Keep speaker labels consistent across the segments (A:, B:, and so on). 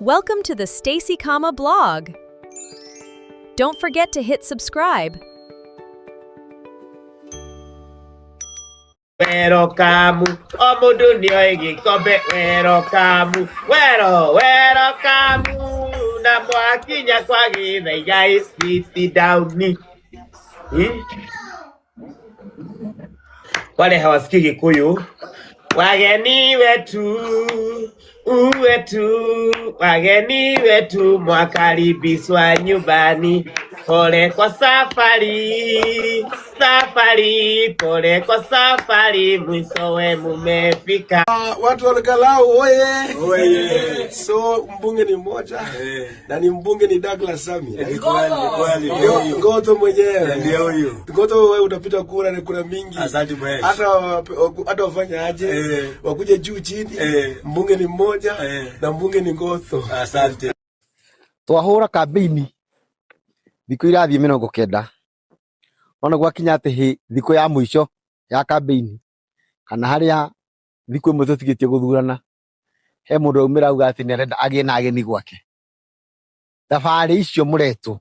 A: Welcome to the Stacy Kama blog. Don't forget to hit subscribe.
B: Welcome, omudu ni oigi kobe. Welcome, welcome. Na mwakinya kwa githa guys, sit down. Wale hawasikii Gikuyu. Wageni wetu, wageni wetu mwakaribishwa nyumbani. Pole kwa safari, pole kwa safari, mwishowe mumefika.
C: Watu wa Kalau oye. So mbunge ni mmoja na ni mbunge ni Douglas Sami. Ngoto mwenyewe. Ndio huyo. Ngoto wewe utapita kura na kura mingi. Hata wafanya aje wakuje juu chini. Mbunge ni mmoja na mbunge ni Ngoto.
D: Asante. Twahura kabini thiku irathie 90 ona gwakinya ati thiku ya muico ya campaign kana haria thiku imwe tutigitie guthurana he mundu aumira uga ati nerenda agie na ageni gwake thabari icio muretu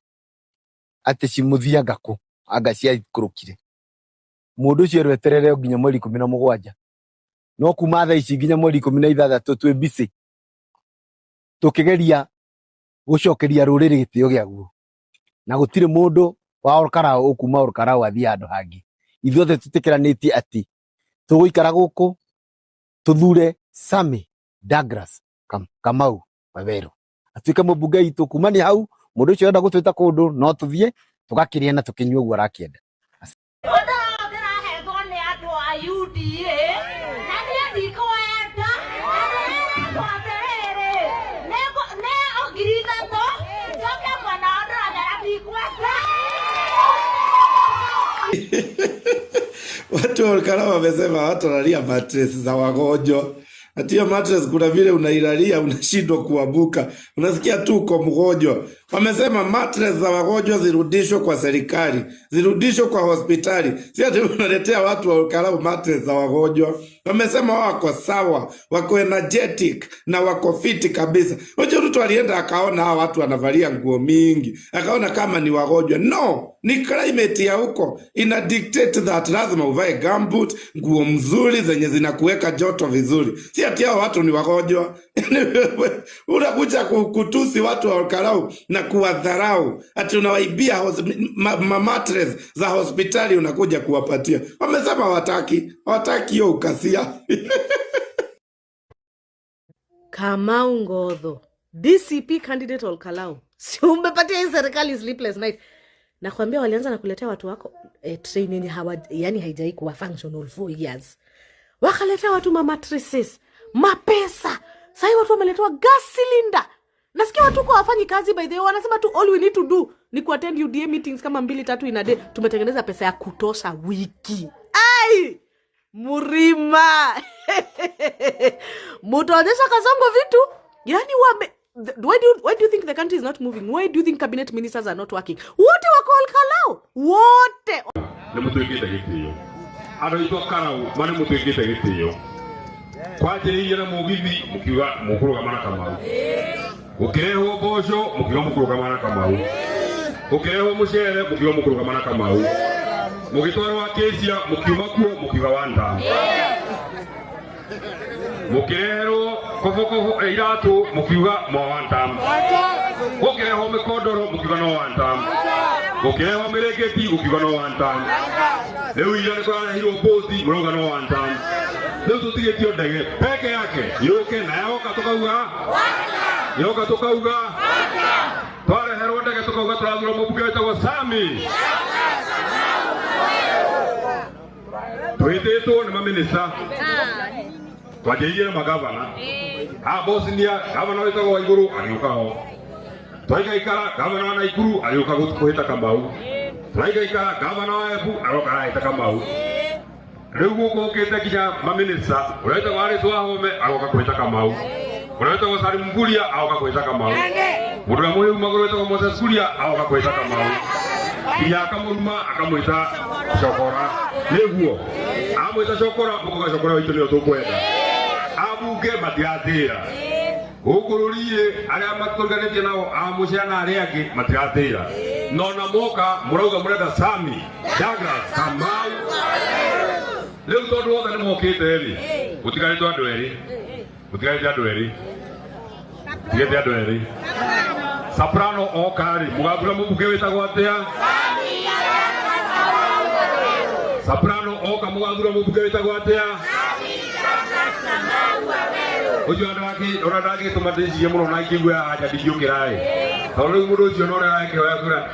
D: ati cimuthianga ku anga cia kurukire mundu ucio rweterere nginya mweri 17 no kuma thaa ici nginya mweri 16 twi busy tukigeria gucokeria ruriri gitio giaguo na gutire mundu wa Olkarau ukuma Olkarau athia andu hangi ithuothe tutikiranĩtie ati tuguikara guku tuthure Sami Douglas Kamau Waweru atuike mubunge itu kumani hau mundu ucio enda gutwita kundu no tuthie tugakiria na tukinyua guo arakienda
E: Watu wa Olkarau wamesema hawatalalia mattress za wagonjwa. Atiyo mattress kuna vile unailalia unashindwa kuamuka. Unasikia tu uko mgonjwa. Wamesema mattress za wagonjwa zirudishwe kwa serikali. Zirudishwe kwa hospitali. Si ati unaletea watu wa Olkarau mattress za wagonjwa. Wamesema wako sawa, wako energetic na wako fiti kabisa. Unajua mtu alienda akaona hawa watu wanavalia nguo mingi. Akaona kama ni wagonjwa. No, ni climate ya huko. Ina dictate that lazima uvae gumboot, nguo mzuri zenye zinakuweka joto vizuri. Si ati hao watu ni wagonjwa. Unakuja kutusi watu wa Olkarau na kuwadharau. Ati unawaibia mattress za hospitali unakuja kuwapatia. Wamesema hawataki hiyo ukasia.
F: Kamau Ngodho, DCP candidate Olkarau. Si umepatia hii serikali sleepless night. Nakwambia walianza na kuletea watu wako training yani haijai kuwa functional 4 years. Wakaletea watu mattresses, mapesa. Sasa watu wameletewa gas cylinder. Nasikia watu kwa wafanyi kazi by the way wanasema tu all we need to do ni kuattend UDA meetings kama 2-3 in a day. Tumetengeneza pesa ya kutosha wiki. Ai! Murima. Mutaonyesha Kasongo vitu? Yani why do you think the country is not moving? Why do you think cabinet ministers are not working? Wote wako Olkarau. Wote.
G: Ni mutuikite gitio. Aro itwa Karau, mane mutuikite gitio. Kwaje na mugithi mukiuga mukuruga mana Kamau. Ukireho bojo mukiuga mukuruga mana Kamau. Ukireho mucere mukiuga mukuruga mana Kamau. Mugitwaro wa Kesia mukiuma kuo mukiuga wanda. Mukirero kofoko iratu mukiuga mo wanda. Ukireho mikondoro mukiuga no wanda. Ukireho miregeti mukiuga no wanda. Leo ile kwa hilo bosi muronga no wanda. Leo tutigetio ndege peke yake yoke na yoka tukauga wanda. Yoka tukauga wanda. Tware hero ndege tukauga trazuro mubunge wa Sami. Tuiteto ni maminista. Twajeire magavana. Bosnia gavana wetu wa Iguru aliukao. Twaikaikara gavana wa Naikuru aliuka kuhita Kamau. Twaikaikara gavana wa Embu aliuka kuhita Kamau. Leo guko kete kinya maminista. Unaita wale tu home aliuka kuhita Kamau. Unaita wasari Mgulia aliuka kuhita Kamau. Mudura moyo magoreta kwa Moses Kulia aliuka kuhita Kamau. Kia akamuruma akamwita Shokora. Neguo. Amwita Shokora mukoga Shokora witu leo tukwenda. Abuge matiatira. Gukururie aria matũrganĩtie nao amuciana aria angĩ matigatĩra. Nona moka murauga murenda Sami Douglas Kamau. Rĩu tondũ othe nĩ mokĩte rĩ, gũtigarĩte andũ erĩ. Gũtigarĩte andũ erĩ. Tigete andũ erĩ. Soprano okari mugabura mubuke wetagwo atia? Soprano oka mugabura mubuke wetagwo atia? Ojo andaki tumateji muno na kigwa aja dijokirae. Tolo mudo jo no ra ke wa kura.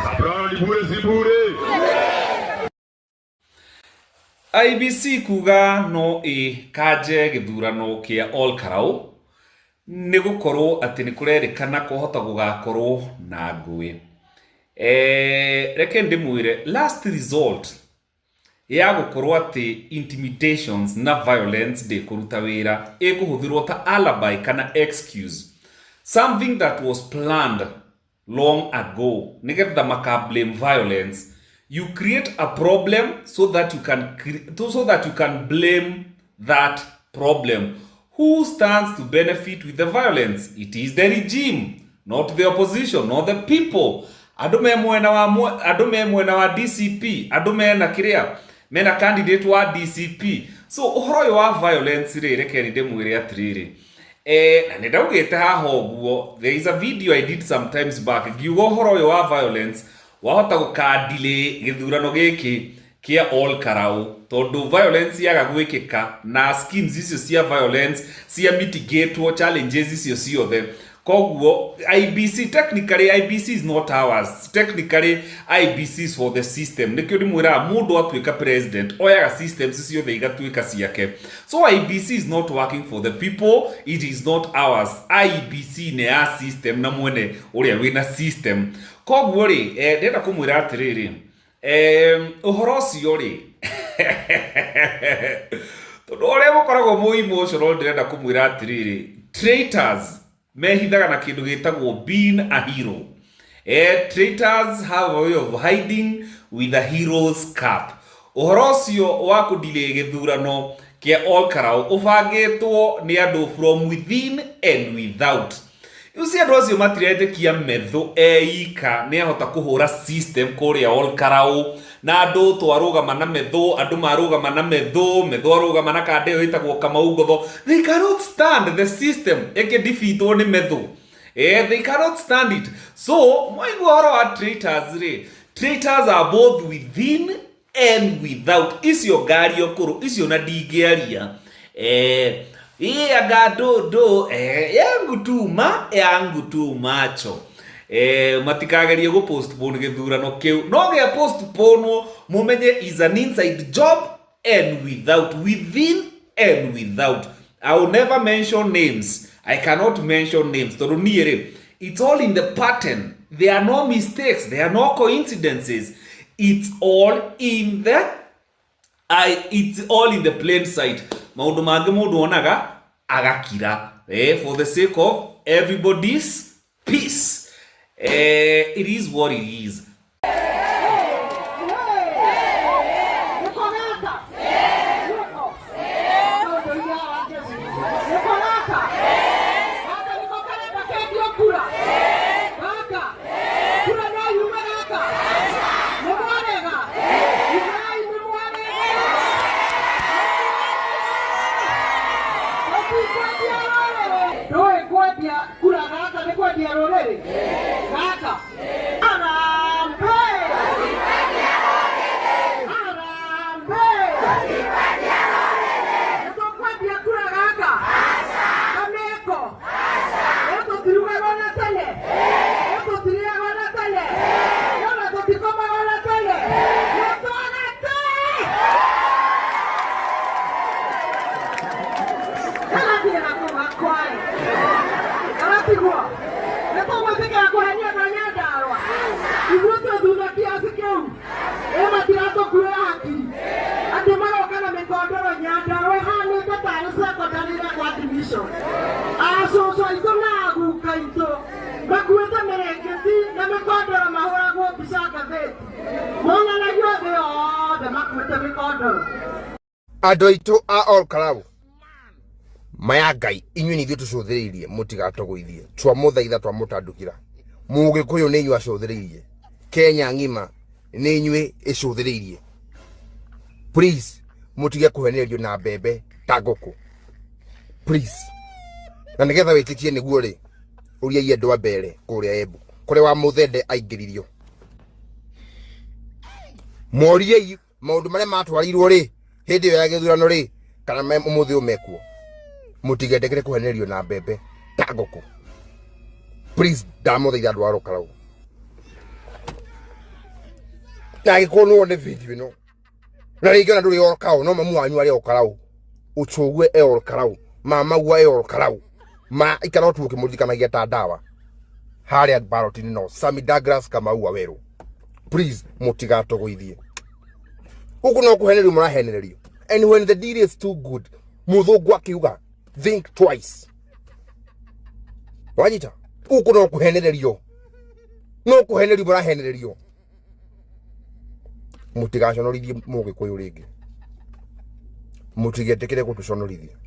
G: Soprano libure sibure.
H: IBC kuga no kaje githurano kia Ol Karau ni gukorwo ati ni kurerikana kuhota gugakorwo na ngui. Reke ndimwire last result ya gukorwo ati intimidations na violence de kuruta wira ekuhuthirwo ta alibi kana excuse, something that was planned long ago nigetha makablame violence. You create a problem so that you can blame that problem. Who stands to benefit with the violence? It is the regime, not the opposition, not the people. Adume mwena wa DCP, adume na kiria, mena candidate wa DCP. So uhoro wa violence reke ni demwire atiriri. Na nidawugete haho guo. There is a video I did sometimes back. Giugo uhoro wa violence wahota gukadile githurano giki kia Ol Karau tondu violence yaga gwikika na schemes icio cia violence cia mitigate challenges icio ciothe. Koguo IBC technically IBC is not ours. Technically IBC is for the system. Nikyo ndimwira mundu atuika president oyaga systems ciothe igatuika ciake. So IBC is not working for the people, it is not ours. IBC ne ya system na mwene uria wina system. Koguo ri ndenda kumwira atiriri uhoro ucio ri tondu uria gukoragwo mu emotional ndenda kumwira atiriri traitors mehithaga na kindu gitagwo being a hero. Traitors have a way of hiding with a hero's cap. Uhoro ucio wa kudile githurano kia Ol Karau ubangitwo ni andu from within and without. Yusi andu acio matiretekia metho eika ni ahota kuhura system kuria Ol Karau na andu twarugama na metho, andu marugama na metho arugama na kandeo itagwo Kamau Ngotho. They cannot stand the system defeatwo ni metho. They cannot stand it. So moigu horo wa traitors re, traitors are both within and without. Icio ngari okuru icio na ndingiaria agadodo yangu tu macho. Matikagerie go postpone githurano kiu no ge postpone mumenye is an inside job and without, within and without. I will never mention names. I cannot mention names. It's all in the pattern. There are no mistakes. There are no coincidences. It's all in the plain sight. Maundu mangi mundu onaga agakira for the sake of everybody's peace. It is what it is.
I: Adoito a all Kalau. Maya Ngai inyuĩ nĩ ithuĩ tũcũthĩrĩirie mũtigatũgũithie twamũthaitha twamũtandũkĩra Mũgĩkũyũ nĩ inyuĩ acũthĩrĩirie Kenya ng'ima nĩ inyuĩ ĩcũthĩrĩirie please mũtige kũhenererio na mbembe ta ngũkũ please na nĩgetha wĩtĩkie nĩguo rĩ ũriai andũ a mbere kũrĩa Embu kũrĩa wa Mũthende aingĩririo moriei maũndũ marĩa matwarirwo rĩ hĩndĩ ĩyo ya gĩthurano rĩ kana ũmũthĩ ũmekuo Mutigedekere kuhenererio na mbembe ta ngũkũ please ndamũthaitha andũ a all Kalau na gĩkorwo nĩ video ĩno na rĩngĩ ona ndũrĩ all Kalau no mamu wanyu arĩ all Kalau ũcũgue all Kalau mama gwa all Kalau ma ikara ũtuĩke mũthikanagia ta ndawa harĩa ballot-inĩ no Sami Douglas Kamau Waweru please mũtigatũgũithie huku no kuhenererio mũrahenererio and when the deal is too good mũthũngũ akiuga think twice wanyita huku no kuhenererio mũrahenererio mũtigaconorithie Mũgĩkũyũ rĩngĩ mũtigetĩkĩre gũtũconorithia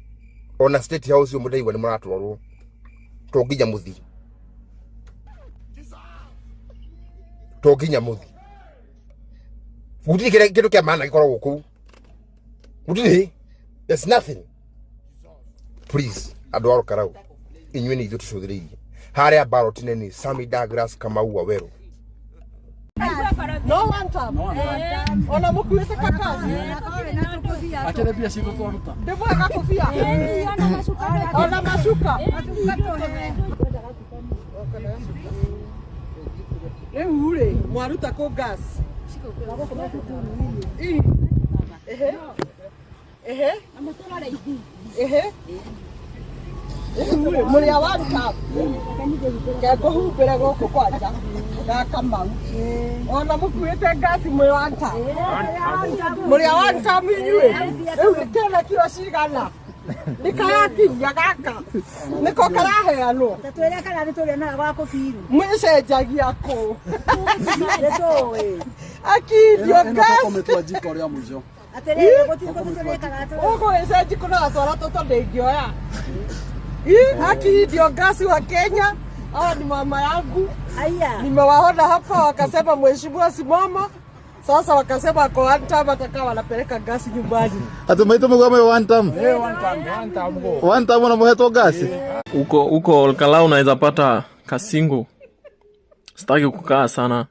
I: ona state house mũndĩigua nĩ mũratwarwo tonginya mũthi gũtirĩ kĩndũ kĩa maana gĩkoragwo kũu gũtirĩ there's nothing please andũ a all Kalau inyuĩ nĩ ithuĩ tũcũthĩrĩirie harĩa ballot-inĩ nĩ Sami Douglas Kamau Waweru
J: No one time. Ona mũkuĩte kakazi.
C: Akĩre bia cigo twaruta.
J: Ndĩmwega kũbia. Ona macuka. Rĩu rĩ mwaruta kũ gas. Mũrĩ a one cup. Ngekũhumbĩra gũkũ kwanja. Na Kamau. Ona mũkuĩte ngasi mwĩ one cup. Mũrĩ a one cup inyuĩ. Rĩu nĩkĩna kiro cigana. Nĩkayakinya gaka. Nĩko karaheanwo.
K: Tatwĩre kana nĩtũrĩ na gwa kũbiru.
J: Mwĩcenjagia kũ. Akidio gas.
C: Tumetwajika ũrĩa mũico.
K: Atĩrĩrĩ gũtirĩkaga atĩrĩrĩ.
J: Ũgũĩcenji kuna atwara tũtũ ndĩngĩoya. Akidio gas wa Kenya. Hawa ni mama yangu.
K: Aya.
J: Nimewaona hapa wakasema mheshimiwa simama. Sasa wakasema ako one time atakaa wanapeleka gasi nyumbani.
L: Atumaito mgome one time. One time unamuheto gasi.
M: Uko all Kalau unaweza pata Kasingo. Sitaki kukaa sana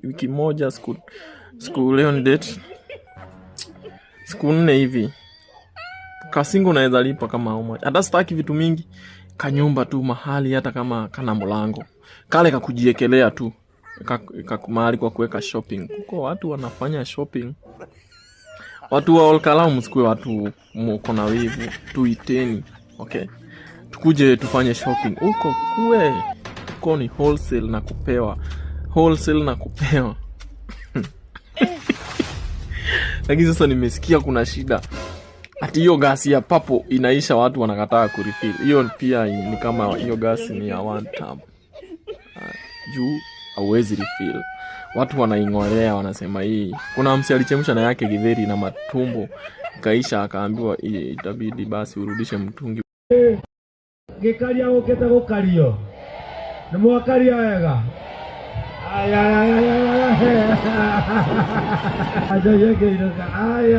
M: wiki moja siku leo ni date. Siku 4 hivi. Kasingo unaweza lipa kama how much. Hata sitaki vitu mingi. Kanyumba tu mahali hata kama kana mlango. Kale kakujiekelea tu. Mahali kwa kuweka shopping. Kuko watu wanafanya shopping. Watu wa all Kalau msikue watu mko na wivu. Tuiteni. Okay. Tukuje tufanye shopping. Uko kue. Uko ni wholesale na kupewa. Wholesale na kupewa. Lakini sasa nimesikia kuna shida. Ati hiyo gasi ya papo inaisha watu wanakataa kurefill. Hiyo pia ni kama hiyo gasi ni ya one time. Juu hauwezi refill. Watu wanaingolea wanasema hii. Kuna msi alichemsha na yake githeri na matumbo. Kaisha akaambiwa itabidi basi urudishe mtungi.
N: Gikaria ukete gukario. Ni mwakaria wega. Ay. Ajoye ke iroka. Ay.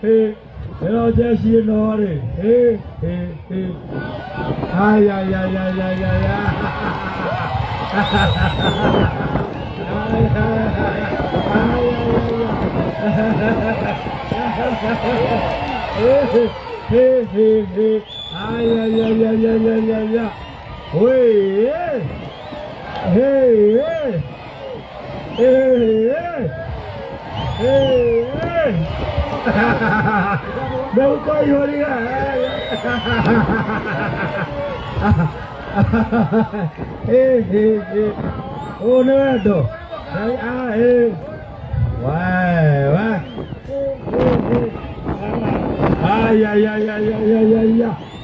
N: Hey. Hello Jesse no re. Hey. Ay. Hey. Ay. Oi. Hey. Não coi horia. Hey. Oh no. Hey. Vai. Ay.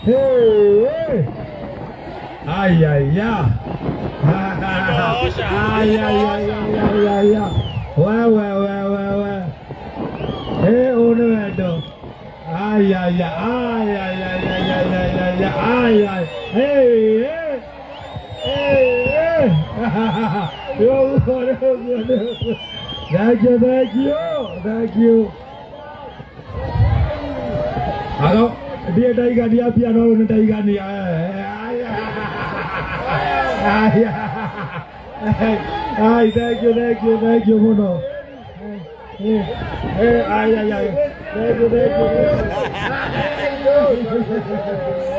N: Hey. Ay. Wewe. Unawendo. Ay. Hey. Yo, thank you. Hello, dia dia piano ni ni. Ay, thank you, Mono. Ay. Thank you.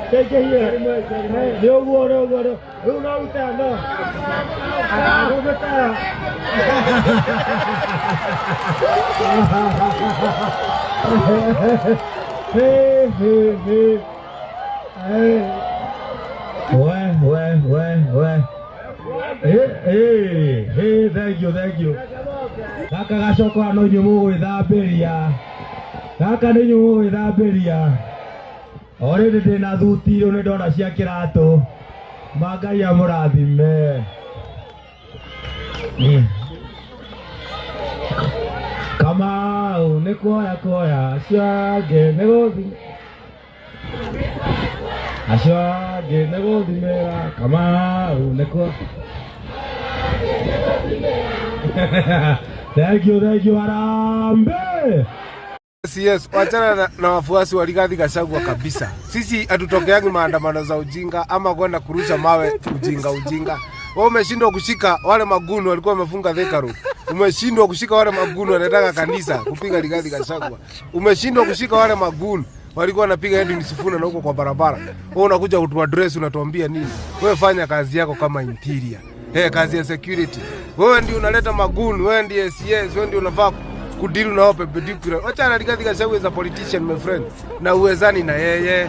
N: Take it here. No water. Who knows that? No. Hey. Well. Hey, thank you. Kaka gacoko ano nyumu gwithambiria. Kaka ni nyumu gwithambiria. Already ndina thutiro ni ndona cia kiratu. Mangai amurathime. Kama ni koya ciage ni guthi. Aciage ni guthimera kama ni ko. Thank you, Harambe.
C: Yes, wachana na wafuasi wa Rigathi Gachagua kabisa. Sisi hatutokeangi maandamano za ujinga ama kwenda kurusha mawe ujinga. Wewe umeshindwa kushika wale magunu walikuwa wamefunga Thika Road. Umeshindwa kushika wale magunu wanataka kanisa kupiga Rigathi Gachagua. Umeshindwa kushika wale magunu walikuwa wanapiga Edwin Sifuna na huko kwa barabara. Wewe unakuja kutu address unatuambia nini? Wewe fanya kazi yako kama interior. Kazi ya security. Wewe ndio unaleta magunu, wewe ndiye CS, wewe ndio unafaa kudiru na wape pedicure. Wacha na Rigathi Gachagua is a politician, my friend. Na uwezani na yeye.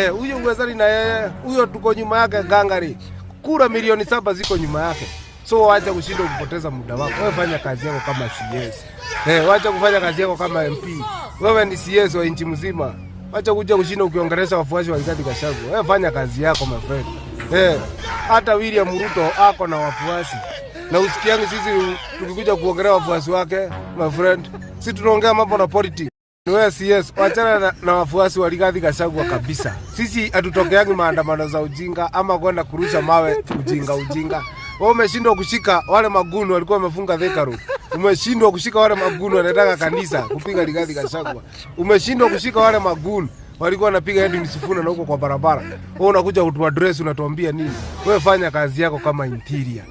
C: Huyo uwezani na yeye. Huyo tuko nyuma yake gangari. Kura milioni 7 ziko nyuma yake. So wacha kushinda kupoteza muda wako. Wewe fanya kazi yako kama CS. Wacha kufanya kazi yako kama MP. Wewe ni CS wa nchi mzima. Wacha kuja kushinda ukiongelesha wafuasi wa Rigathi Gachagua. Wewe fanya kazi yako, my friend. Hata William Ruto ako na wafuasi. Na usikiangi sisi tukikuja kuongelea wafuasi wake, my friend. Sisi tunaongea mambo na politics. Wewe CS, wachana na wafuasi wa Rigathi Gachagua kabisa. Sisi hatutokeangi maandamano za ujinga ama kwenda kurusha mawe ujinga. Wewe umeshindwa kushika wale magunu walikuwa wamefunga Thika Road. Umeshindwa kushika wale magunu wanataka kanisa kupiga Rigathi Gachagua. Umeshindwa kushika wale magunu walikuwa wanapiga Edwin Sifuna na huko kwa barabara. Wewe unakuja kutu address unatuambia nini? Wewe fanya kazi yako kama interior.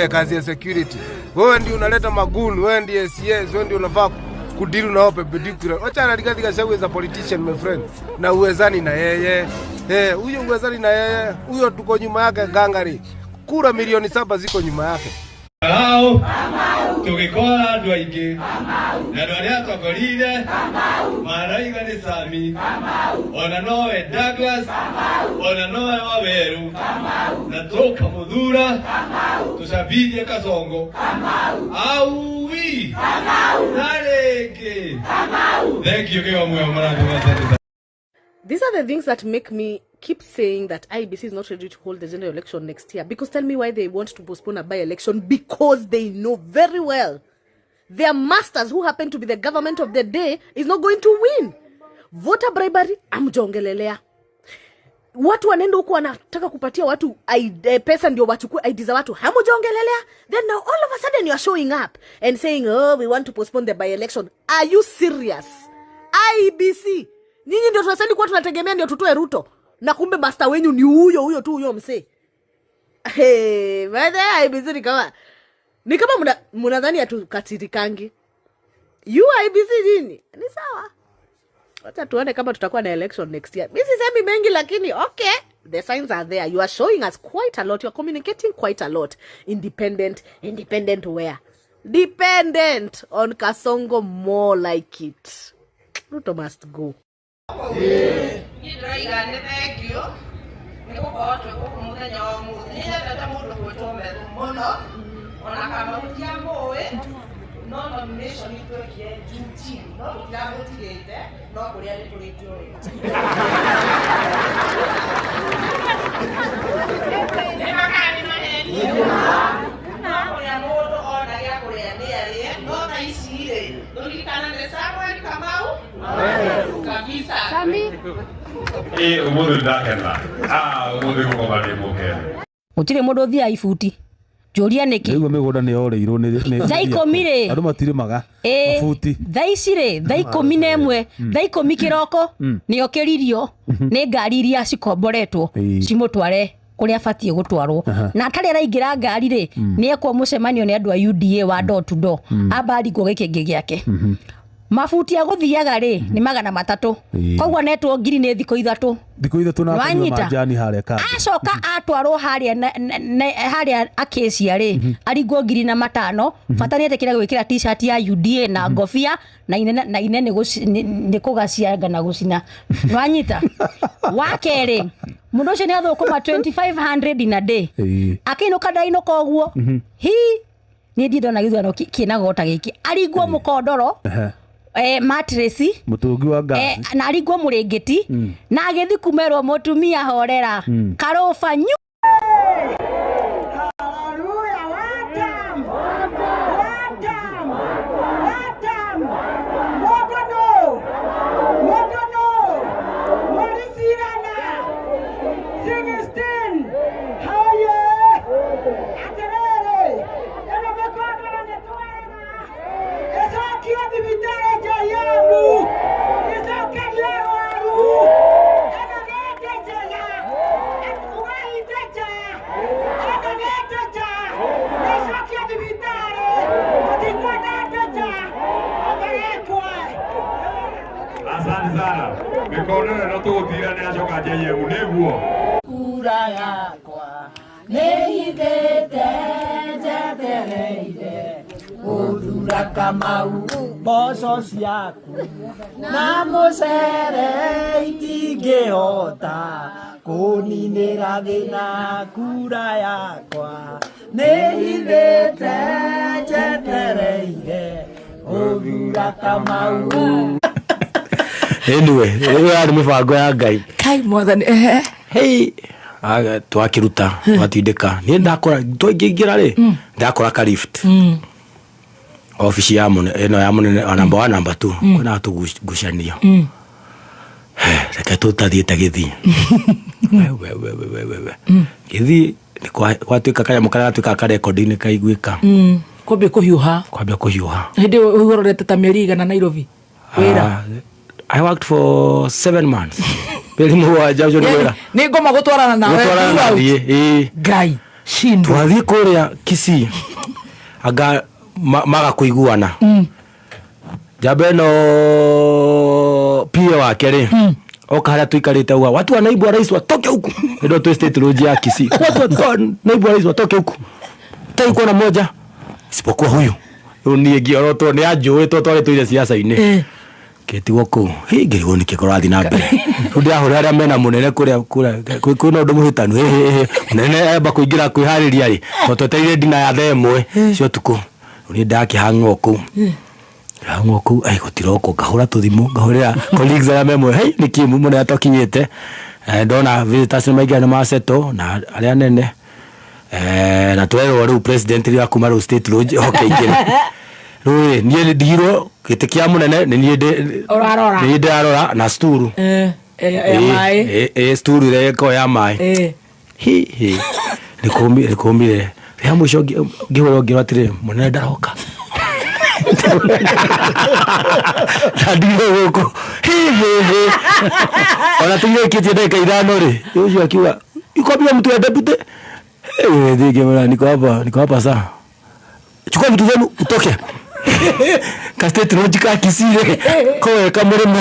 C: Kazi ya security. Wewe ndio unaleta magunu, wewe ndiye CS, wewe ndio unafaa kudiru na wape pedicure. Wacha na Rigathi Gachagua is a politician, my friend. Na uwezani na yeye. Huyo uwezani na yeye. Huyo tuko nyuma yake gangari. Kura milioni 7 ziko nyuma yake.
N: Hello. Tugikora andu aingi. Na andu aria twagorire. Maraiga ni Sami. Ona nowe Douglas. Ona nowe Waweru. Na toka muthura. Tushabidie Kasongo. Aui. Nareke. Thank you kiwa mwe mwana.
F: These are the things that make me keep saying that IBC is not ready to hold the general election next year. Because tell me why they want to postpone a by-election. Because they know very well their masters, who happen to be the government of the day, is not going to win. Voter bribery, amjongelelea. Watu wanendo huko wanataka kupatia watu pesa ndio wachukue ID za watu. Hamujongelelea. Then now all of a sudden you are showing up and saying, oh, we want to postpone the by-election. Are you serious? IBC. Nyinyi ndio tunasema kwa tunategemea ndio tutoe Ruto. Na kumbe master wenyu ni huyo tu huyo msee. Baada ya IBC ni kama mnadhani atukatirikangi. You IBC nini? Ni sawa. Wacha tuone kama tutakuwa na election next year. Mimi sisemi mengi lakini okay. The signs are there. You are showing us quite a lot. You are communicating quite a lot. Independent where? Dependent on Kasongo, more like it. Ruto must go.
J: ya mũndũ ona gĩa kũrĩa nĩ arĩe no tha ici rĩ tũririkana nĩ Samuel Kamau kabisa
G: ũmũthĩ ndakena ũmũthĩ gũkoma nĩ mũkene
O: gũtirĩ mũndũ ũthiaga ibuti njũria nĩkĩ
L: rĩu mĩgũnda nĩ yoreirwo nĩ
O: thaa ikũmi rĩ
L: andũ matirĩmaga mabuti
O: thaa ici rĩ thaa ikũmi na ĩmwe thaa ikũmi kĩroko nĩo kĩririo nĩ ngari iria cikomboretwo cimũtware kũrĩa abatie gũtwarwo na atarĩ araingĩra ngari rĩ nĩ ekwo mũcemanio nĩ andũ a UDA wa door to door ambarigwo gĩkĩngĩ gĩake mabuti agũthiaga rĩ nĩ 300 koguo netwo ngiri nĩ thikũ ithatũ
L: na majani harĩa ka
O: acoka atwarwo harĩa akecia rĩ aringwo 5,000 bata nĩ etekĩra gwĩkĩra t-shirt ya UDA na ngofia na ine nĩ kũgacianga na gũcina nwanyita wakerĩ mũndũ ũcio nĩ athũkũma 2,500 in a day akĩinũka ndainũka ũguo hi nĩ ndona gĩthurano kĩna gota gĩkĩ aringwo mũkondoro mattress
L: mũtũngi wa gas
O: na aringwo mũrĩngĩti na agĩthi kumerwo mũtumia horera karoba nyu
G: Asante sana. Mikono no tũgũtira nĩ acoka JM nĩguo.
J: Kura yakwa nĩithĩte njetereire gũthura Kamau mboco ciaku na mũcere itingĩhota kũninĩra thĩna kura yakwa nĩithĩte njetereire gũthura Kamau.
P: Anyway, rĩu yarĩ mĩbango ya Ngai.
J: Kai mwathani
P: hey twakiruta twatindĩka niĩ ndakora twaingĩra rĩ ndakora ka lift office ya ĩno ya mũnene number 1 number 2 kwĩna tũgucanio reke tũtathiĩte Gĩthii Gĩthii gwatuĩka kanyamũ karĩa gatuĩkaga karekondi-inĩ kaiguĩka
J: kwambia kũhiũha hĩndĩ ũrorete ta mĩeri igana Nairobi wĩra.
P: I worked for 7 months.
J: Nĩ ngoma gũtwarana nawe Ngai shindu
P: twathiĩ kũrĩa Kisii anga maga kũiguana jambe no pia wake rĩ oka harĩa tuikarĩte uga watu wa naibu wa rais watoke huku ndio tu state road ya Kisii watu wa naibu wa rais watoke huku taikuwa na moja isipokuwa huyu niĩ ngĩorotwo nĩ anjũĩtwo twarĩtwo ile siasa-inĩ ketigwo kũ ngĩrigwo nĩ kĩkorathi na mbere ndĩahũra arĩa mena mũnene kũrĩa kwĩna ũndũ mũhĩtanu mũnene amba kũingĩra kwĩharĩria rĩ twetereire ndina ya thaa ĩmwe cio tukũ nĩ ndakĩhang'wo kũu ai gũtiroko ngahũra tũthimũ ngahũrĩra colleagues arĩa memwe nĩ kĩmu mũnene atwakinyĩte ndona visitors maingĩ nĩ maceto na arĩa anene na twerwo rĩu president rĩa kuma rĩu state lodge ingĩra rũĩ niĩ ndigirwo gĩtĩ kĩa mũnene nĩ niĩ ndĩrarora na sturu sturu ĩrĩa ĩko ya maĩ nĩkũmire rĩa mũico ngĩhũrwo ngĩrwo atĩrĩ mũnene ndaroka na ndigirwo gũkũ ona tũirĩkĩtie ndagĩka 5 rĩ ũcio akiuga ikwambia mtu ya deputy niko hapa saa chukua vitu zenu utoke kastate logika Kisii kwa mremo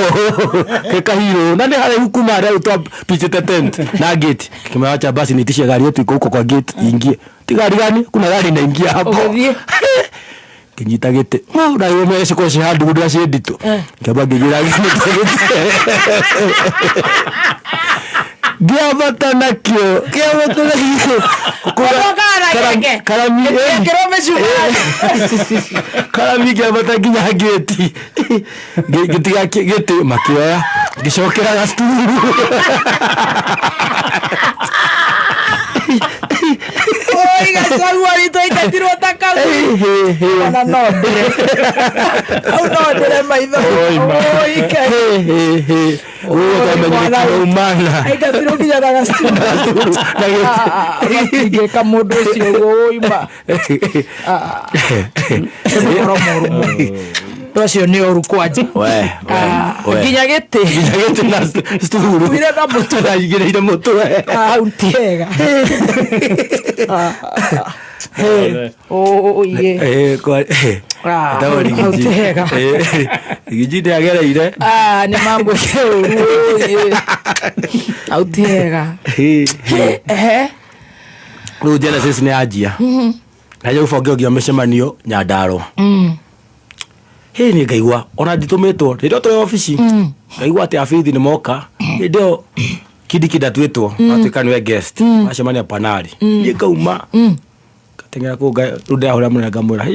P: kekahiro nani hale huku mara utoa pichete tent na gate kimeacha basi nitishe gari yetu iko huko kwa gate ingie tigari gani kuna gari inaingia hapo kinyita gate na yeye mesha kwa shahadu ndio ashedito kaba gigira Giavata nakio karami giavata ginya geti geti makioya gicokera gasturu
J: oiga
Q: Sagwari to ikatirwo takau. Ona no. Au no ndere maitho. Oi kai.
P: Umana.
Q: Ikatirwo kinya na steam. Ngi kamodo cio oima. Tocio ni oru kwaje. We. Kinya gete na sturu. Mira na moto na igire moto. Utiega. Oh yeah.
P: Kwa
Q: Utiega.
P: Igijide agereire.
Q: Ni mambo oru. Utiega.
P: Ru Genesis ni ajia. Naje ufogeogia mecemanio Nyandarua. Ni ngaigua ona nditumitwo ndio twa office. Ngaigua ati afithi ni moka. Ndio kidikida twetwo atuika niwe guest. Macemania panari. Ni kauma. Katengera ko ruda hora munega ngamwira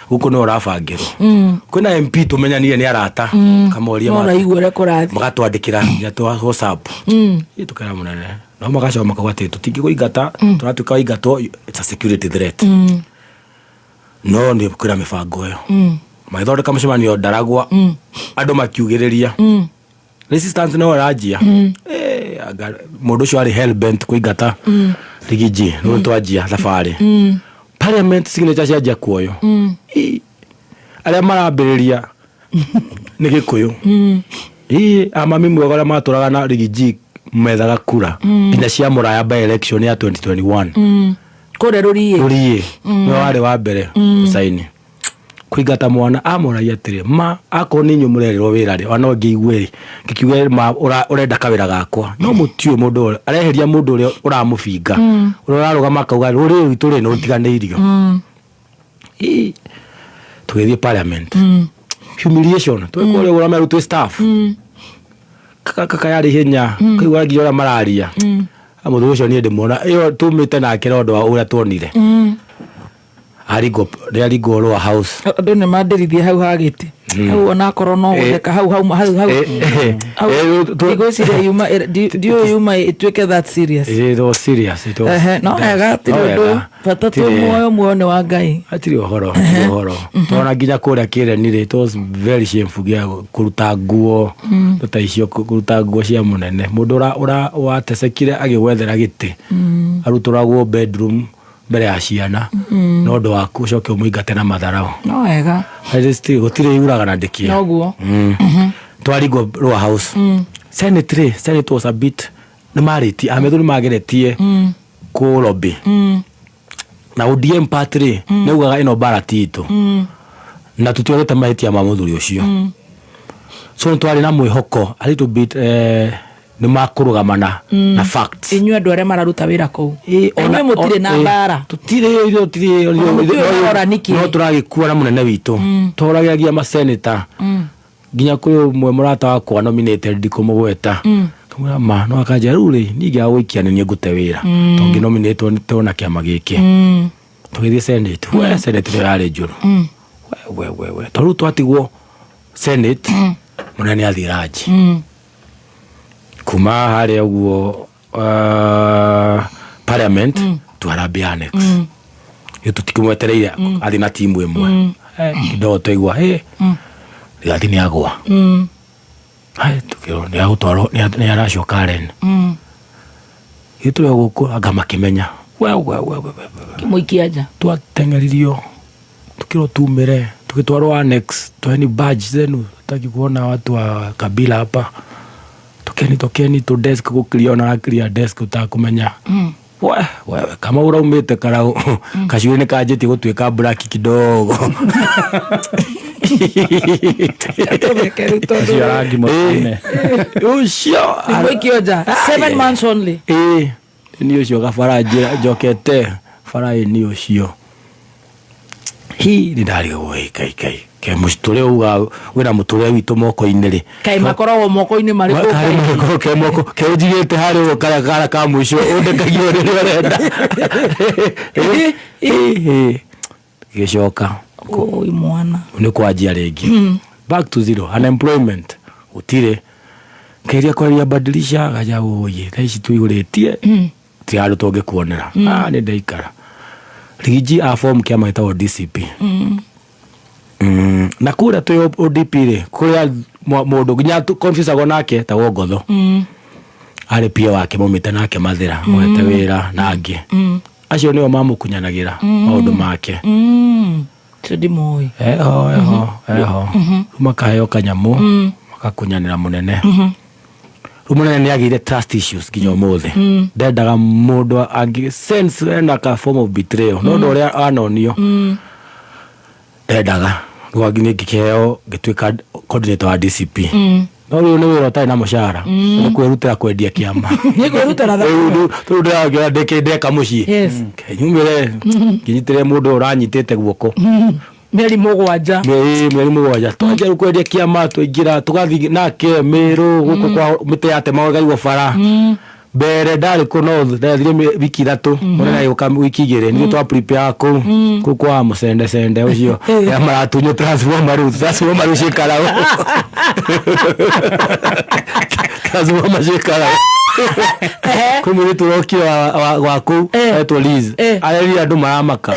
P: guko no urabangirwo. Kwina MP tumenyanire ni arata kamoria
Q: ma. Ora igwere kurathi.
P: Magatwandikira ya twa WhatsApp. Tukara munene. No magacoka makagwate tutingigũingata turatuika ingato it's a security threat. No ni kwira mibango yo. Maithondeka mcemanio Ndaragwa andu makiugiriria resistance no rajia mundu cio ari hellbent kuingata rigiji no twajia safari parliament signature cia kuoyo aria marambiriria ni gikuyu amami mwegora maturaga na rigiji methaga kura nginya cia muraya by election ya 2021
Q: kore rurie
P: no wari wa mbere usaini kuigata mwana amoragia atiri ma akoni nyumurerero wira ri ona ngiigweri ngikiuge ma urenda kawira gakwa no mutio mundu areheria mundu uri uramubinga urarugama kauga ruri witu ri no tiganeirio tugithie parliament humiliation twekore ura meru tu staff kaka yari hinya kuigwa ngiora mararia amuthu ucio ni ndimona iyo tumite na kirondo wa ura tuonire arigo ro house
Q: ndo ne maderithie hau hagiti hau ona korona guteka hau because yuma itweke that serious
P: it was serious it was
Q: no ega tindo patatu muoyo ne wa Ngai
P: atiri ohoro tona nginya kuria kire ni it was very shameful gia kuruta nguo tutaicio kuruta nguo cia munene mundu ura watesekire agigwethera giti aruturagwo bedroom mbere ya ciana no ndo waku coke umuingate na matharao
Q: no ega
P: resist gutire yuraga na ndikia
Q: noguo
P: twarigo ro house senate was a bit ni mariti amethu ni mageretie ku lobby na ODM party ni ugaga ino barati itu na tutiorete mahitia ma muthuri ucio so twari na mwihoko a little bit ni makurugamana na facts
Q: inyu andu aria mararuta wira kou ona mutire na bara
P: tutire no turagikua na munene witu toragiagia ma senator ginya kuyo mwe murata wakwa nominated ndikumugweta kamura ma no akaja ruri nigia wikia ni ngute wira tongi nominate tona kiama giki tugithie senate senate yari njuru we toru twatigwo senate munene athiraji kuma haria uguo parliament twarambia annex tutikimwetereire athi na timu imwe ndo toigwa riathi ni agwa tukiro ni agutwaro ni aracoka Karen itwe guku anga makimenya we
Q: kimuikiaja
P: twatengeririo tukiro tumire tukitwarwo annex tweni badge zenu takikuona watu wa kabila hapa tokeni to desk gukiriona akiria desk utakumenya we kama uraumite karau kashuine kajeti gutwika black kidogo
Q: Rangi motine
P: ucio
Q: mwikioja 7 months only
P: ni ucio gafarajira jokete farai ni ucio ni ndari kai ke mustore uga wira mutore witu moko-ini ri
Q: kai makoragwo moko-ini mari
P: ke moko ke ujigite hari ukara ka mucio undekagio ri urenda gicoka
Q: oi mwana
P: ni kwajia ringi back to zero unemployment utire keria kwaria badilisha gaja uye thaici tuiguretie ti haru tonge kuonera ni ndaikara Rigi a form kia maita o DCP. Na kura tu ODP re kura mundu ginya tu confuse agonake ta wogotho. Ari pia wake momita nake mathira mwete wira na angi. Acio nio mamukunyanagira maundu make.
Q: Tudi moi.
P: Eho. Makaheo kanyamu makakunyanira munene. Umunene ni agire trust issues ginya mothe. Ndendaga mundu angi sense na ka form of betrayal. No ndo ria anonio. Ndendaga rwagine gikeo gitwika coordinator wa DCP. No riu ni wira tai na mushara. Ni kwirutira kwendia kiama.
Q: Ni kwirutira tha.
P: Tu ndio ndeka mucii.
Q: Yes.
P: Nyumire ngitire mundu uranyitite guoko.
Q: Meri mugwanja.
P: Meri mugwanja. Twaje kwendia kiama tuingira tugathi nake miru guko kwa mite yate magai go bara. Bere ndari kuno ndathire wiki 3 mwana yuka wiki 2 ni twa prepare ku kwa musende ucio ya maratunyo transformer shikara transformer shikara kumuri turoki wa ku eto Liz areri andu maramaka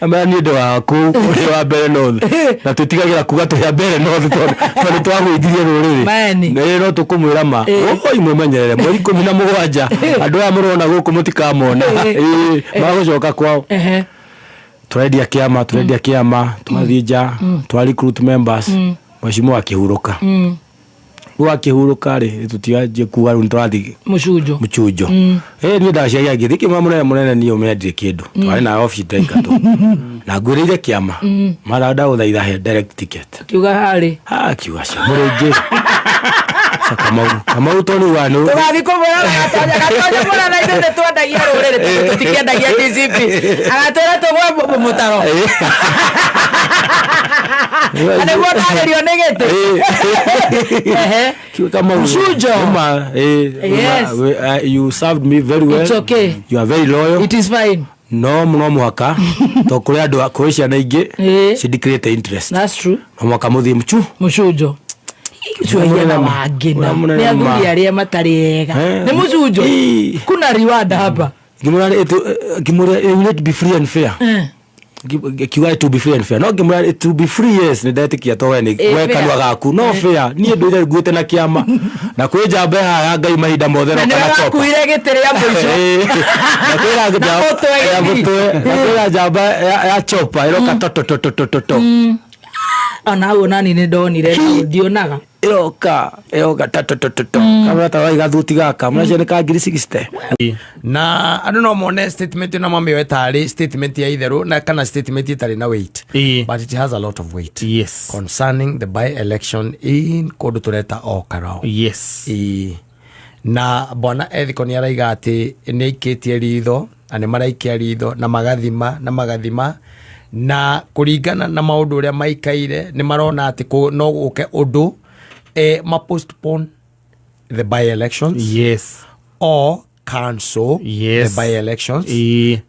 P: amara ni ndo wa ku uri wa bere north na tutigagira kuga tu ya bere north tondu twagwithirie ruriri no tukumwira ma imwe menyerere mweri 17 andu aya murona guku mutikamona magucoka kwao turendia kiama twathija twa recruit members mheshimiwa akihuruka ri tutiaje kuwa ntwathi muchujo ni ndacia ngithiki munene ni umendire kindu twari na office taika tu na ngwirire kiama marada uthaitha he direct ticket
Q: kiuga hari
P: kiuga cia muringi Kamau toni wanu
Q: tugathi kumura gatonya mura na inde twendagia rurire tutikiendagia DCP agatwira tugwa mutaro ane mwanaririo negete
P: Kamau
Q: Shujo
P: you served me very well.
Q: It's okay.
P: You are very loyal.
Q: It is fine.
P: No mwaka to kuri andu akoisha na ingi she create interest.
Q: That's true.
P: No mwaka muthi
Q: Mushujo Chua wagina ni athuri aria matariega ni mucujo kuna reward hapa
P: kimura it be free and fair kiwa to be free and fair no kimura to be free yes ni ndetikia to we weka ndwa gaku no fair ni ndwire nguite na kiama na kwi jambe ha ngai mahinda mothe no kana chopa
Q: kuire gitiria mwico
P: na kwi jambe ya chopa iroka toto
Q: ana nani ni ndonire ndionaga
P: eoka toto kama tawaiga thuti gaka mnaje ni ka 60
I: na andu no mone statement na mambe wetari statement ya itheru na kana statement itari na weight but it has a lot of weight concerning the by election in kodu tureta Olkarau na bwana ethiko ni araiga ati ni ikitie ritho ane maraikia ritho na magathima na kuringana na maundu uria maikaire ni marona ati no guke undu ma postpone the by elections or cancel the by elections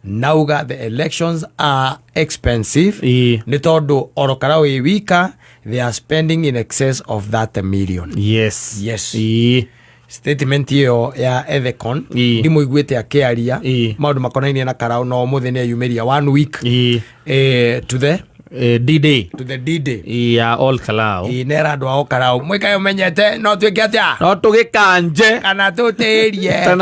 I: nauga the elections are expensive ni tondu Olkarau wika they are spending in excess of that $1 million statement hiyo ya Ethicon ndimo igwete akiaria maundu makonainie na Karau no muthi ni yumeria 1 week to the
N: D-Day
I: to the D-Day
N: ya Olkarau
I: nera andu a Olkarau mwikayo menyete no twike atia
N: no tugikanje
I: kana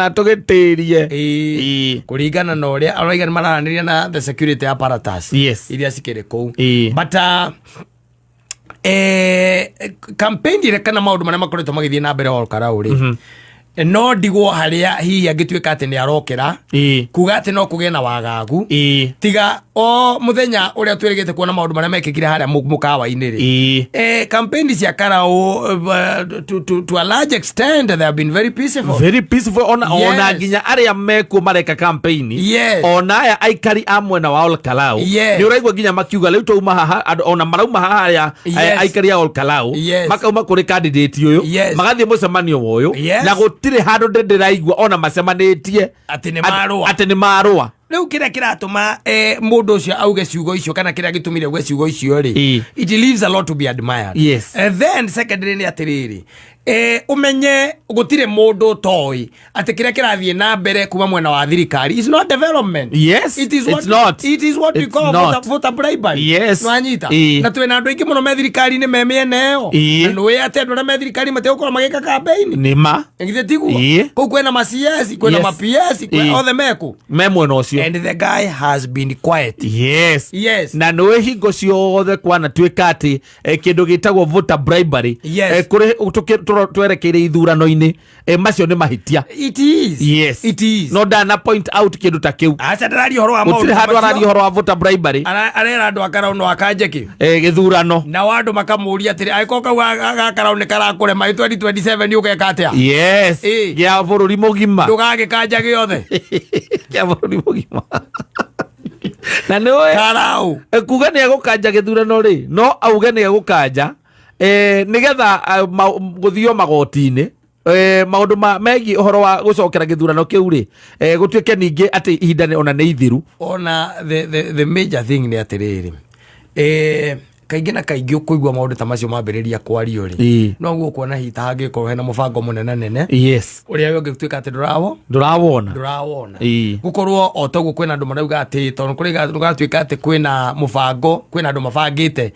N: tugitirie
I: kuringana na uria araiga mararaniria na the security apparatus iria cikire kou but campaign direka na maundu maria makoretwo magithie na mbere Olkarau ri no ndigwo haria hihi angituika ati ni arokera kuga ati no kuge na wagagu tiga o muthenya uria twirigite kuona maundu maria mekikire haria mukawa-ini ri campaign cia Karau to a large extent they have been very peaceful
N: ona nginya aria mekuo mareka campaign ona aya aikari amwe na wa Olkarau ni uraigwa nginya makiuga riu tuma haha ona marauma haha aikari a Olkarau makauma kuri candidate uyu magathie mucemanio uyu na tire handu ndiraigua ona macemanitie ati ni marua
I: riu kira kiratuma mundu ucio auge ciugo icio kana kira gitumire gwe ciugo icio ri it leaves a lot to be admired then secondly ni atiriri
Q: umenye gutire mundu toy ati kiria kirathie na mbere kuma mwena wa thirikari is not development.
P: Yes,
Q: it is
P: it's
Q: what
P: not.
Q: It is what we
P: It's
Q: call
P: not.
Q: voter bribery.
P: Yes.
Q: Nwanyita
P: Eh.
Q: na twina andu aingi muno me thirikari ni memiene yo
P: Eh.
Q: na nwe ati andu me thirikari mate gukora magika campaign
P: Nima.
Q: ngithe tigu
P: Eh.
Q: ku kwena ma CS kwena
P: Yes.
Q: ma PS kwena
P: Eh.
Q: othe meku
P: Memwe no cio.
Q: and the guy has been quiet.
P: Yes. Na nwe hingo ciothe kwana twika ati kindu gitagwo voter bribery.
Q: Yes.
P: Kuri twerekeire ithurano-ini macio ni mahitia.
Q: It is.
P: Yes.
Q: It is.
P: No dana point out kindu ta kiu.
Q: Acha ndarari horo wa
P: Gutire handu arari horo wa voter bribery.
Q: Arera andu akara no akanje ki
P: githurano
Q: na wandu makamuria atiri aiko kau agakara ne karakure mai 2027 ukeka atia.
P: Yes. Gia bururi mugima.
Q: Ndugage kanja giothe.
P: Gia bururi mugima. Na niwe
Q: karau
P: kuga ni agukanja githurano ri no auge ni agukanja nigetha guthio magoti-ini maundu megi uhoro wa gucokera githurano kiu ri gutuike ningi ati ihinda ona ni ithiru.
Q: Ona the major thing ni atiriri kaingi na kaingi ukuigwa maundu ta macio mambiriria kwario ri no guo kuona hita hangikorwo hena mubango munene nene.
P: Yes.
Q: uria we ngituika ati
P: durawona
Q: gukorwo otoguo kwina andu marauga ati tondu kuri gatuika ati kwina mubango kwina andu mabangite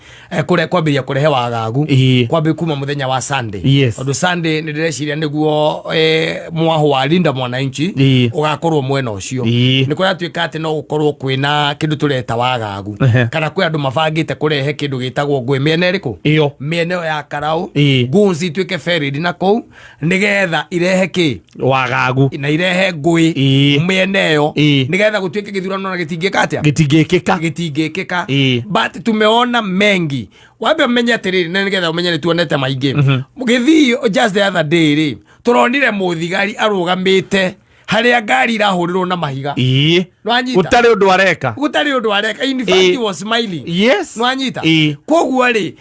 Q: kwambiria kurehe wagagu kwambi kuma muthenya wa Sunday. Tondu Sunday ni direciria niguo mwaho wa Linda Mwananchi ugakorwo mwena ucio ni kuria tuika ati no gukorwo kwina kindu tureta wagagu kana kwi andu mabangite kurehe kindu gitagwo ngwe miene riku miene ya Karau gunzi tuike ferrid na kou nigetha irehe ki
P: wagagu
Q: na irehe ngui miene yo nigetha gutuike githurano na gitingika atia gitingikika but tumeona mengi wabe menya atiriri na nigetha umenye ni tuonete maingi githio just the other day ri turonire muthigari arugamite haria ngari irahurirwo na mahiga
P: gutari undu areka
Q: in fact he was smiling.
P: Yes.
Q: Nwanyita koguo ri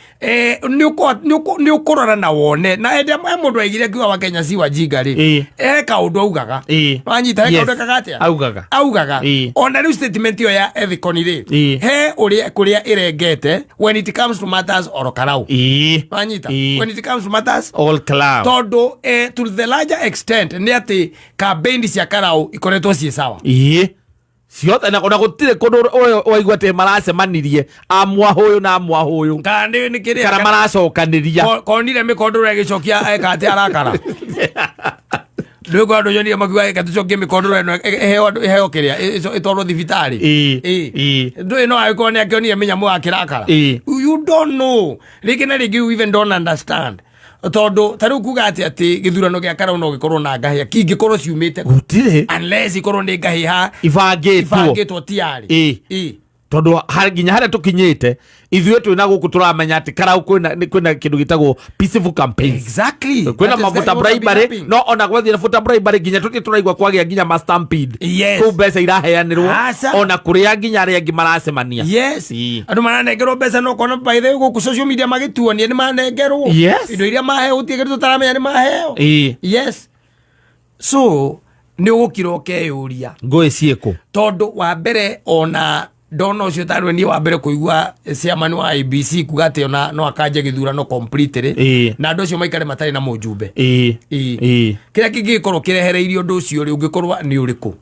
Q: ni ukurora na wone na ende mundu aigire kiwa wa Kenya si wa jinga ri eka undu augaga nwanyita eka undu kagatia augaga ona riu statement yo ya Ethicon ri he uria kuria irengete when it comes to matters or Karau nwanyita when it comes to matters
P: all Karau
Q: todo to the larger extent ni ati campaign cia Karau ikoretwo cie sawa
P: ciothe na gutire kundu waigua te maracemanirie amwa huyu na amwa huyu
Q: kandi ni kiria
P: kana maracokaniria
Q: konire mikondoro gicokia eka ati arakara Ndugu ndo yoni makiwa katucokie mikondoro eno heo kiria itoro thibitari ndu no aiko ne akioni amenya mu akirakara you don't know likina ligi you even don't understand tondu taru kuga ati githurano gia Karau no gikorwo na ngahia kingikorwo ciumite
P: gutire
Q: unless ikorwo ni ngahia
P: ibangitwo
Q: tiari
P: tondu nginya haria tukinyite ithuĩ twina guku turamenya ati Karau kwina kindu gitagwo peaceful campaigns.
Q: Exactly.
P: Kwina mavuta bribery no ona gwathira futa bribery nginya tuti turaigwa kwagia nginya ma stampede ku mbeca iraheanirwo ona kuria nginya aria angi maracemania.
Q: Yes. Andu maranengerwo mbeca no kona by the way guku social media magituonia ni manengerwo indo iria maheo utige tutaramenya ni maheo. Yes. So ni ugukira ukeyuria
P: ngui cieko
Q: tondu wa mbere ona dono ucio tarwe ni wa mbere kuigua chairman wa IBC kuga ati ona no akanje githurano completely na andu ucio maikare matari na mujumbe kiria kingikorwo kirehereirio ndu ucio ri ungikorwa ni uriku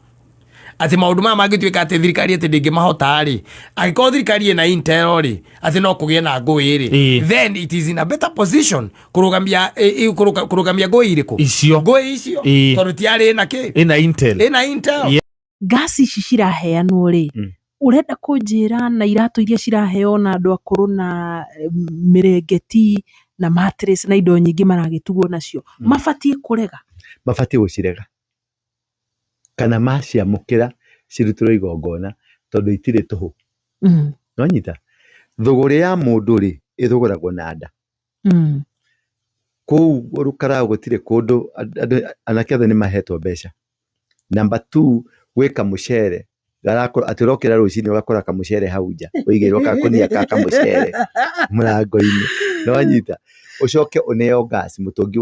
Q: ati maundu maya mangituika ati thirikari ati ndingimahota ri agikorwo thirikari ina intel ri ati no kugie na ngui ri then it is in a better position kurugamia ngui iriku ngui icio tondu tiari na ki
P: ina intel
R: gasi ici ciraheanwo ri urenda kunjira na iratu iria ciraheo na andu akuru na mirengeti na mattress na indo nyingi maragitugwo nacio mabatie kurega
S: gucirega kana maciamukira cirutirwo igongona tondu itire tuhu no nyita thogore ya mundu ri ithogoragwo na nda kou Karau gutire kundu anake othe ni mahetwo mbeca. Number 2 gwika mucere garakora atirokera rucini ugakora kamucere hau nja uigirwo kakunia kamucere murango-ini no nyita ucoke uneo gas mutungi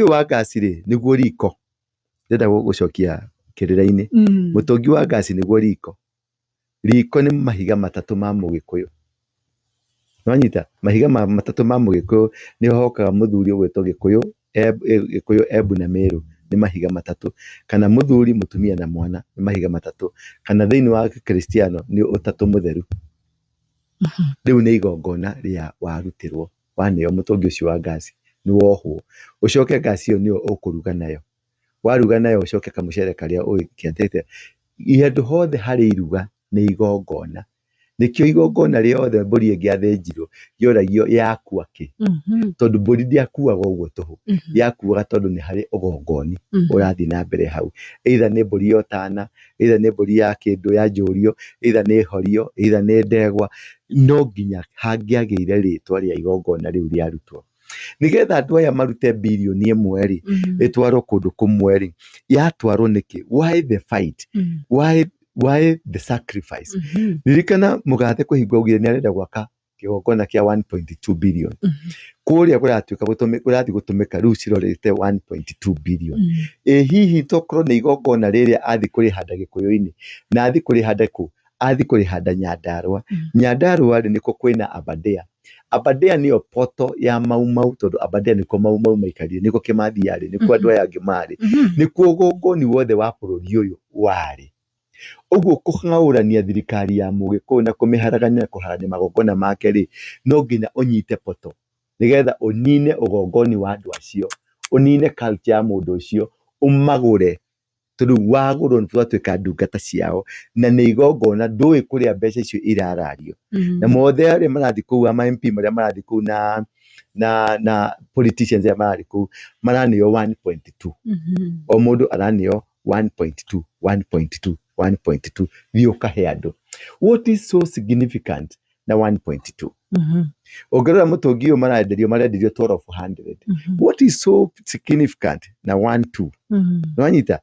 S: wa gas ri niguo riko ndenda gucokia kirira-ini mutungi wa gas niguo riko ni mahiga 3 ma mugikuyu Nwanyita mahiga matatu ma Mugikuyu ni hokaga muthuri ugwetwo Gikuyu Ebu na Meru ni mahiga matatu, kana muthuri mutumia na mwana ni mahiga matatu, kana thiini wa Kristiano ni utatu mutheru. Riu ni igongona ria warutirwo waneo mutungi ucio wa ngasi ni wohwo ucoke ngasi iyo niyo ukuruga nayo, waruga nayo ucoke kamucere karia ukiatete ihandu hothe hari iruga ni igongona. Nikio igongona riothe mburi ingiathinjirwo yoragio yakua ki tondu mburi ndiakuaga uguo tuhu yakuaga tondu ni hari ugongoni urathi na mbere hau, either ni mburi yotana, either ni mburi ya kindu ya njurio, either ni horio, either ni ndegwa, no nginya hangiagire ritwa ria igongona riu riarutwo nigetha andu aya marute bilioni imwe ri itwarwo kundu kumwe ri yatwarwo niki? Why the fight? Why the sacrifice? Ririkana mugathe kuhingwa ugire ni arenda gwaka kigongona kia 1.2 billion. Kuria kuratuika kurathi gutumika riu cirorete 1.2 billion. Hihi tokorwo ni igongona riria athi kuri handa Gikuyu-ini na athi kuri handa ku athi kuri handa Nyandarua. Nyandarua ri niko kwina Aberdare. Aberdare niyo poto ya Mau tondu Aberdare niko Mau maikarie, niko Kimathi yari, niko andu aya angi mari, niko ugongoni wothe wa bururi uyu wari. Uguo kuhang'aurania thirikari ya Mugikuyu na kumiharagania kuharania magongona make ri no nginya unyite poto nigetha unine ugongoni wa andu acio, unine culture ya mundu ucio, umagure tondu wagurwo nitwatuika ndungata ciao na ni igongona ndui kuria mbeca icio irarario. Na mothe aria marathi kuu ama MP maria marathi kuu na politicians ya marathi kuu maranio 1.2 o mundu aranio 1.2 vioka heado. What is so significant na 1.2? Ogerera mutungi marenderio 1200. What is so significant na 1.2? Nwanyita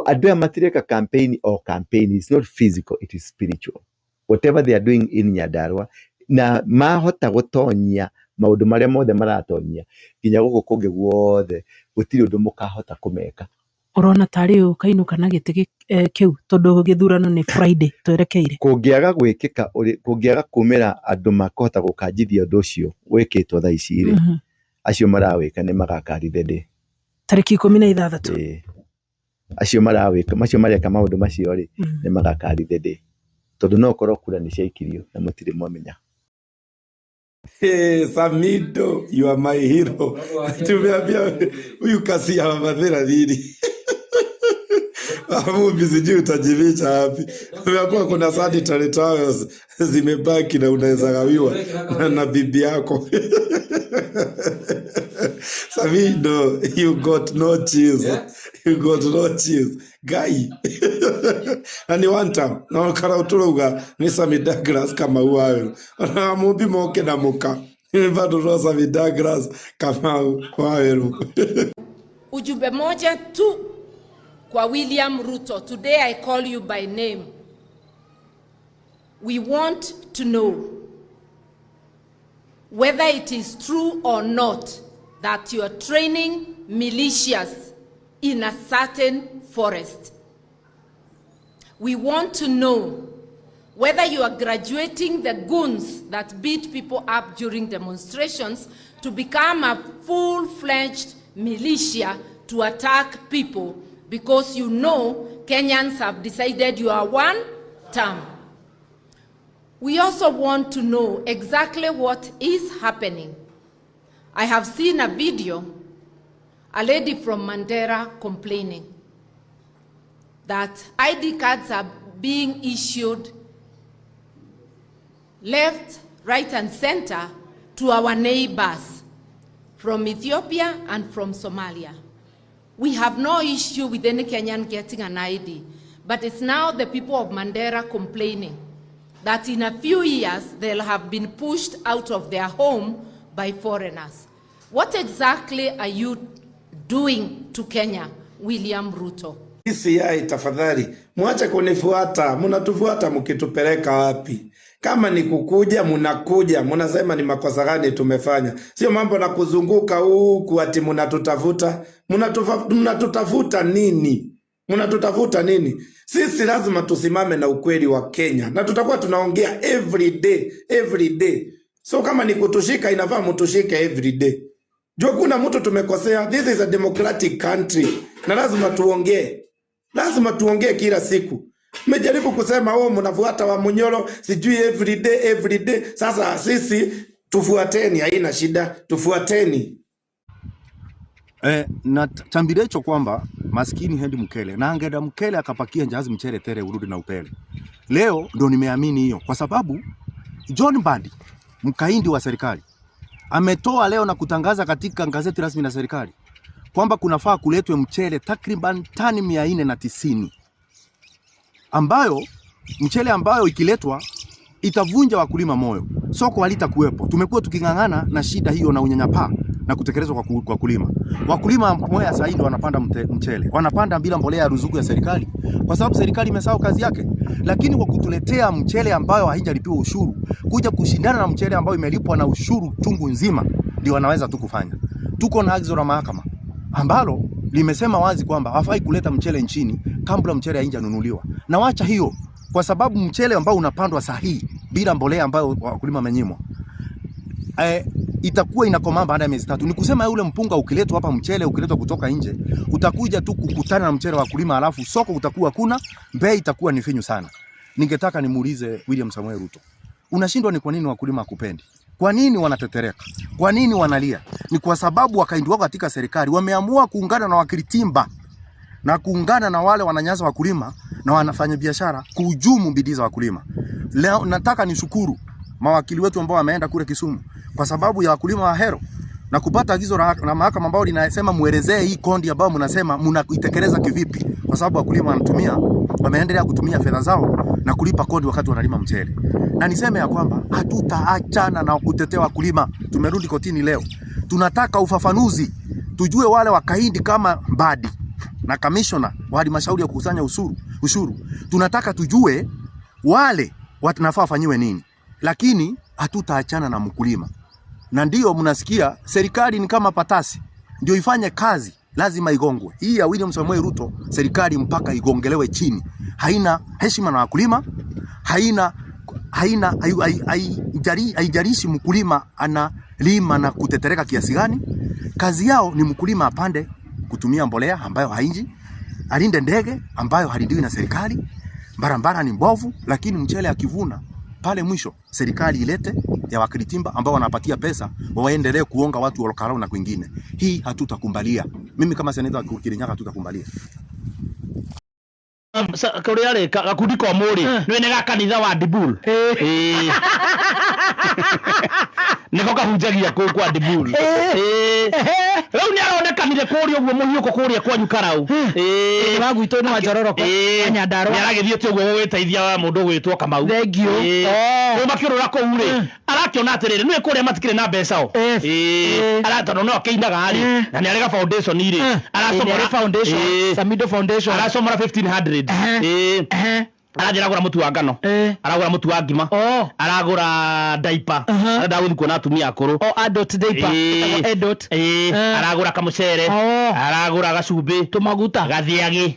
S: andu matireka campaign or campaign is not physical, it is spiritual. Whatever they are doing in Nyandarua na mahota gutonyia maundu maria mothe maratonyia nginya guku kungi guothe gutiri undu mukahota kumeka.
R: Urona tari ukainuka na giti kiu tondu githurano ni Friday twerekeire.
S: Kungiaga gwikika kungiaga kumira andu makahota gukanjithia undu ucio wikitwo thaa ici ri acio marawika ni magakarithe ndi
R: tariki 16.
S: Acio marawika macio mareka maundu macio ri ni magakarithe ndi tondu no korwo kura ni ciaikirio na mutiri mwamenya.
E: Hey, Samido, you are my hero. Tumeambia huyu kasi ya madhira lini. Mumbi sijui utajificha wapi. Tumeambiwa kuna sanitary towels zimebaki na unaweza gawiwa na bibi yako. Samido, you got no cheese. You got no cheese. Guy. Na ni one time. Na wakara uturuga ni Sami Douglas kama uwawe. Na mumbi moke na muka. Bado roho Sami Douglas kama uwawe.
T: Ujumbe moja tu kwa William Ruto. Today I call you by name. We want to know whether it is true or not that you are training militias in a certain forest. We want to know whether you are graduating the goons that beat people up during demonstrations to become a full-fledged militia to attack people because you know Kenyans have decided you are one term. We also want to know exactly what is happening. I have seen a video, a lady from Mandera complaining that ID cards are being issued left, right, and center to our neighbors from Ethiopia and from Somalia. We have no issue with any Kenyan getting an ID, but it's now the people of Mandera complaining that in a few years they'll have been pushed out of their home by foreigners. What exactly are you doing to Kenya, William Ruto?
E: DCI tafadhali, mwache kunifuata, mnatufuata mkitupeleka wapi? Kama ni kukuja, mnakuja, mnasema ni makosa gani tumefanya. Sio mambo na kuzunguka huku ati mnatutafuta. Mnatutafuta nini? Mnatutafuta nini? Sisi lazima tusimame na ukweli wa Kenya. Na tutakuwa tunaongea every day. So kama ni kutushika inafaa mtushike every day. Jua kuna mtu tumekosea. This is a democratic country. Na lazima tuongee. Lazima tuongee kila siku. Mmejaribu kusema mnafuata wa Munyoro sijui every day. Sasa sisi tufuateni, haina shida, tufuateni.
U: Na tambirecho kwamba maskini hendi mkele na angeda mkele akapakia njazi mchere tere urudi na upele. Leo ndo nimeamini hiyo kwa sababu John Mbadi mkaindi wa serikali ametoa leo na kutangaza katika gazeti rasmi la serikali kwamba kunafaa kuletwe mchele takriban tani 490 ambayo mchele ambayo ikiletwa itavunja wakulima moyo. Soko halitakuwepo. Tumekuwa tukingangana na shida hiyo na unyanyapaa na kutekelezwa kwa wakulima. Wakulima moya sasa ndio wanapanda mchele. Wanapanda bila mbolea ya ruzuku ya serikali kwa sababu serikali imesahau kazi yake. Lakini kwa kutuletea mchele ambayo haijalipiwa ushuru, kuja kushindana na mchele ambayo imelipwa na ushuru chungu nzima, ndio wanaweza tu kufanya. Tuko na agizo la mahakama ambalo limesema wazi kwamba hafai kuleta mchele nchini kabla mchele haijanunuliwa. Na wacha hiyo kwa sababu mchele ambao unapandwa sahihi bila mbolea ambayo wakulima wamenyimwa itakuwa inakomaa baada ya miezi 3. Ni kusema yule mpunga ukiletwa hapa, mchele ukiletwa kutoka nje, utakuja tu kukutana na mchele wa wakulima, alafu soko utakuwa kuna bei itakuwa ni finyu sana. Ningetaka nimuulize William Samoei Ruto, unashindwa ni kwa nini wakulima hakupendi? Kwa nini wanatetereka? Kwa nini wanalia? Ni kwa sababu wakaindi wako katika serikali wameamua kuungana na wakilitimba na kuungana na wale wananyanyasa wakulima na wanafanya biashara kuhujumu bidii za wakulima. Leo nataka nishukuru mawakili wetu ambao wameenda kule Kisumu kwa sababu ya wakulima wa Ahero na kupata agizo la mahakama ambao linasema muelezee hii kondi ambao mnasema mnaitekeleza kivipi, kwa sababu wakulima wameendelea kutumia fedha zao na kulipa kondi wakati wanalima mchele. Na niseme ya kwamba hatutaachana na kutetea wakulima. Tumerudi kotini leo. Tunataka ufafanuzi. Tujue wale wakaindi kama Mbadi na kamishona wa halmashauri ya kukusanya ushuru. Tunataka tujue wale watanafaa fanyiwe nini. Lakini hatutaachana na mkulima. Na ndio mnasikia serikali ni kama patasi. Ndio ifanye kazi lazima igongwe. Hii ya William Samoei Ruto serikali mpaka igongelewe chini. Haina heshima na wakulima. Haijalishi mkulima analima na kutetereka kiasi gani. Kazi yao ni mkulima apande kutumia mbolea ambayo hainji, alinde ndege ambayo halindiwi na serikali, barabara ni mbovu, lakini mchele akivuna pale mwisho serikali ilete ya wakilitimba ambao wanapatia pesa waendelee kuonga watu wa Olkarau na kwingine. Hii hatutakumbalia. Mimi kama seneta wa Kirinyaga hatutakumbalia.
V: Kuri ari gakundi kwa muri nwene ga kanitha wa Dibul niko kahunjagia kwa Dibul rau ni aronekanire kuri uguo muhiuko kuri kwa Nyukarau wagu itu ni wa Njororoko Nyandarua ni aragithie uguo gwiteithia wa mundu gwitwo Kamau thengio makirura ko uri arakiona atirire nwe kuri matikire na mbeca aratono no akeindaga ari na ni arega foundation iri arasomora foundation Samido Foundation arasomora 1500 aragura mutu wa ngano aragura mutu wa ngima aragura diaper arenda guthi kuona atumia akuru adult diaper aragura kamucere aragura gacumbi tumaguta gathiagi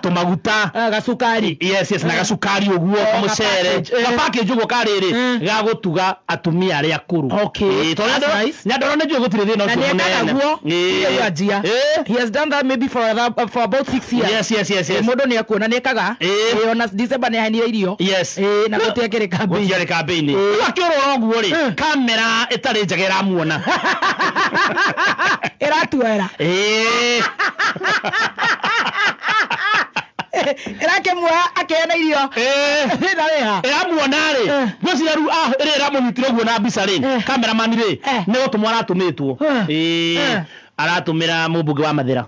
V: tumaguta gacukari yes na gacukari uguo kamucere na package uguo kariri gagutuga atumia aria akuru nyandoro ne gutire thina ucio munene he has done that maybe for about 6 years yes mundu ni akuona nekaga ona December ni hanire irio na gutiekere campaign akioro oguo ri kamera itari njagera muona iratuera irake mwa akena irio na reha muona ri gwicira ru irira munyitire oguo na mbica ri cameraman ri ni gutumwa aratumitwo aratumira mubunge wa Mathira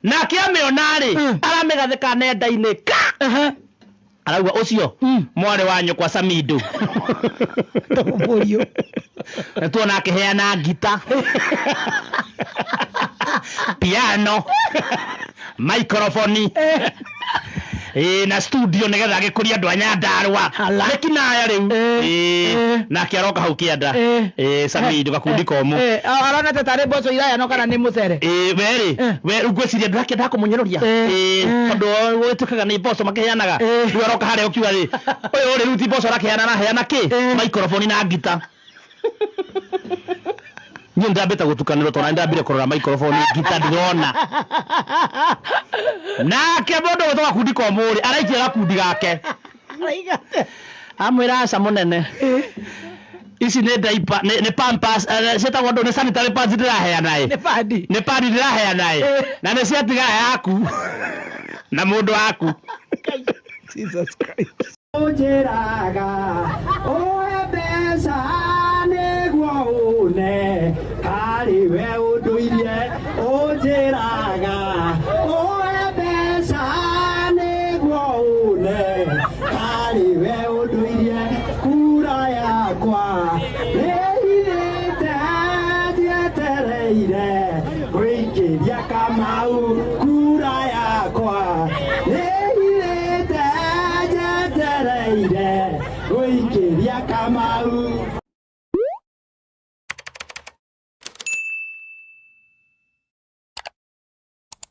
V: na kiameonari aramegatheka nenda-ini arauga ucio mware wa nyukwa Samido toburio tuona akiheana ngita piano microphone na studio nigetha agikuria andu anya Ndarwa rekinaya riu na kiaroka hau kianda Sami ndugakundi komu arona tata mboco iraya no kana ni mucere we ugweciria ndakenda kumunyeroria tondu witukaga ni mboco makiheanaga riu aroka haria ukiuga ri uyu ri ruti mboco rakiheana na heana ki microphone na ngita Nyo ndabeta gutukaniro tona ndabire kurora microphone ngita ndirona na kebondo gutwa kundi komuri araikia gakundi gake amwira aca munene ici nä diaper nä pampers cietagwo ndå nä sanitary pads ndiraheana nä padi ndiraheana na nä ciatiga yaku na må ndå waku Jesus Christ
N: Ujiraga oe mbeca nĩguo une harĩ we ũndũire ũnjĩraga oe mbeca nĩguo une harĩ we ũndũire kura yakwa nĩhithĩte njietereire gũikĩria Kamau kura yakwa nĩhithĩte njetereire gũikĩria Kamau